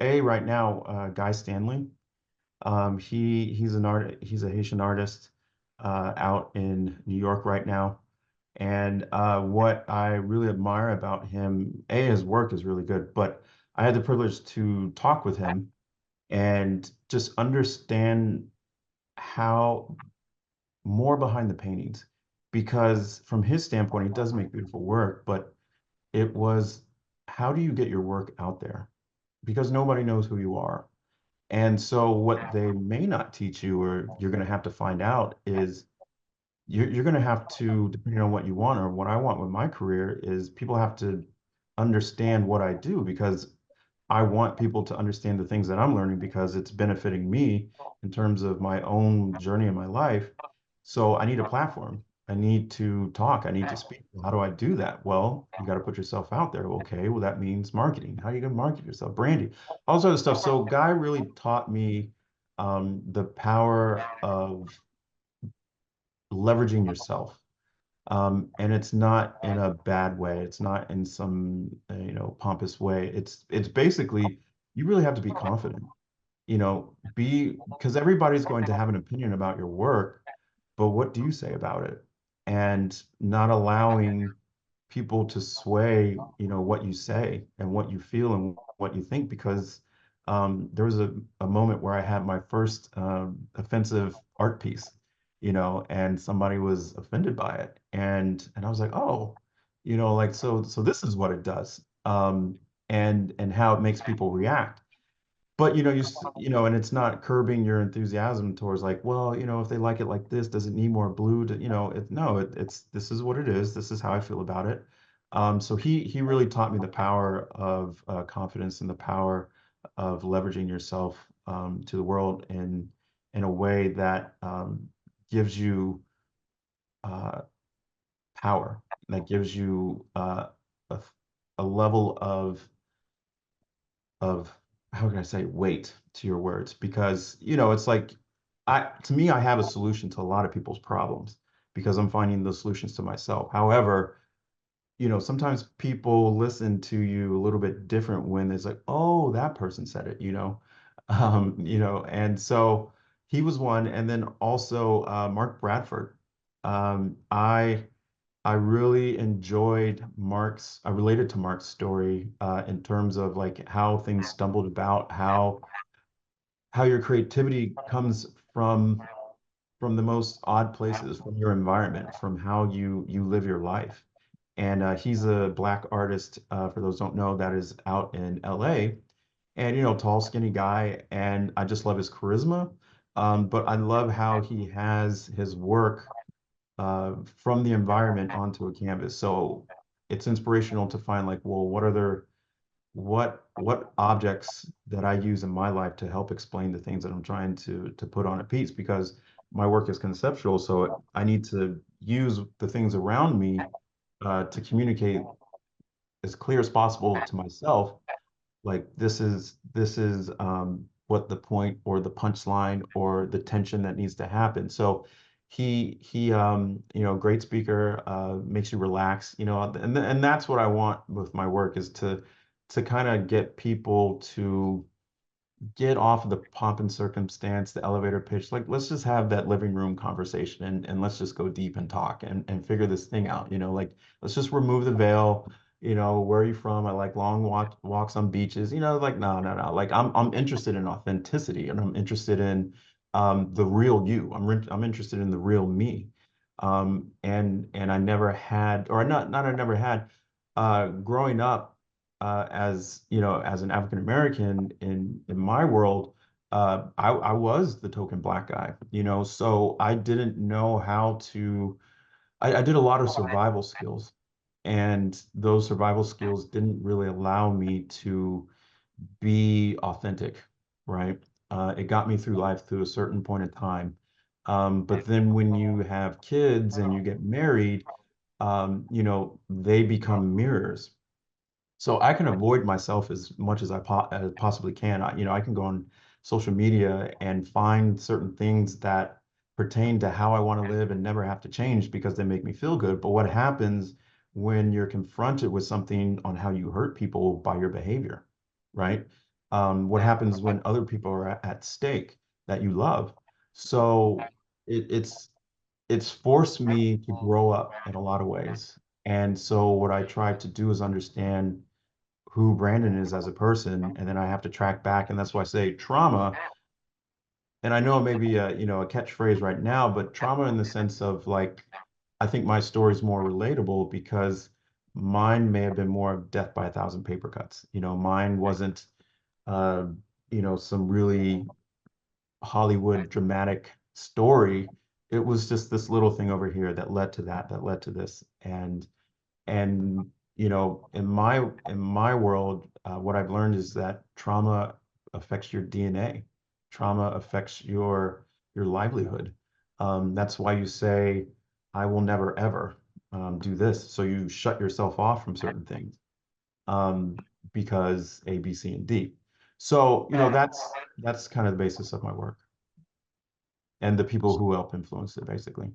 right now, Guy Stanley. He's an art. He's a Haitian artist out in New York right now. And what I really admire about him, his work is really good, but I had the privilege to talk with him and just understand how more behind the paintings, because from his standpoint, he does make beautiful work, but it was how do you get your work out there? Because nobody knows who you are. And so what they may not teach you, or you're going to have to find out, is you're going to have to, depending on what you want or what I want with my career, is people have to understand what I do, because I want people to understand the things that I'm learning because it's benefiting me in terms of my own journey in my life. So I need a platform. I need to talk. I need to speak. How do I do that? Well, you got to put yourself out there. Okay, well, that means marketing. How are you going to market yourself? Branding, all sort of stuff. So Guy really taught me the power of leveraging yourself. And it's not in a bad way. It's not in some, pompous way. It's basically you really have to be confident. Be because everybody's going to have an opinion about your work, but what do you say about it? And not allowing people to sway, what you say and what you feel and what you think, because there was a moment where I had my first offensive art piece, and somebody was offended by it. And I was like, oh, like so this is what it does. And how it makes people react. But and it's not curbing your enthusiasm towards like, well, if they like it like this, does it need more blue to, no, it's this is what it is. This is how I feel about it. So he really taught me the power of confidence and the power of leveraging yourself to the world in a way that gives you uh, power, that gives you a, a level of how can I say weight to your words, because it's like to me I have a solution to a lot of people's problems because I'm finding those solutions to myself. However, sometimes people listen to you a little bit different when it's like, oh, that person said it, and so he was one. And then also Mark Bradford. I really enjoyed I related to Mark's story in terms of like how things stumbled about, how your creativity comes from the most odd places, from your environment, from how you live your life. And he's a black artist, for those who don't know, that is out in LA. And tall, skinny guy, and I just love his charisma. But I love how he has his work from the environment onto a canvas. So it's inspirational to find like, well, what objects that I use in my life to help explain the things that I'm trying to put on a piece, because my work is conceptual, so I need to use the things around me to communicate as clear as possible to myself, like this is what the point or the punchline or the tension that needs to happen. So great speaker, makes you relax, and that's what I want with my work, is to kind of get people to get off of the pomp and circumstance, the elevator pitch. Like, let's just have that living room conversation, and let's just go deep and talk and figure this thing out. Like, let's just remove the veil. Where are you from? I like long walks on beaches. Like, no, no, no. Like, I'm interested in authenticity, and I'm interested in the real you. I'm interested in the real me. And I never had, or not I never had, growing up as as an African American in my world, I was the token black guy, so I didn't know how to. I did a lot of survival skills, and those survival skills didn't really allow me to be authentic, right? It got me through life through a certain point in time. But then when you have kids and you get married, they become mirrors, so I can avoid myself as much as as possibly can. I can go on social media and find certain things that pertain to how I want to live and never have to change because they make me feel good. But what happens when you're confronted with something on how you hurt people by your behavior, right? what happens when other people are at stake that you love. So it's it's forced me to grow up in a lot of ways. And so what I try to do is understand who Brandon is as a person, and then I have to track back. And that's why I say trauma. And I know it may be a, a catchphrase right now, but trauma in the sense of like, I think my story is more relatable because mine may have been more of death by a thousand paper cuts. Mine wasn't, uh, some really Hollywood dramatic story. It was just this little thing over here that led to that, that led to this. And in my world, what I've learned is that trauma affects your DNA. Trauma affects your livelihood. That's why you say, "I will never ever do this." So you shut yourself off from certain things um, because A, B, C, and D. So that's kind of the basis of my work and the people who help influence it, basically.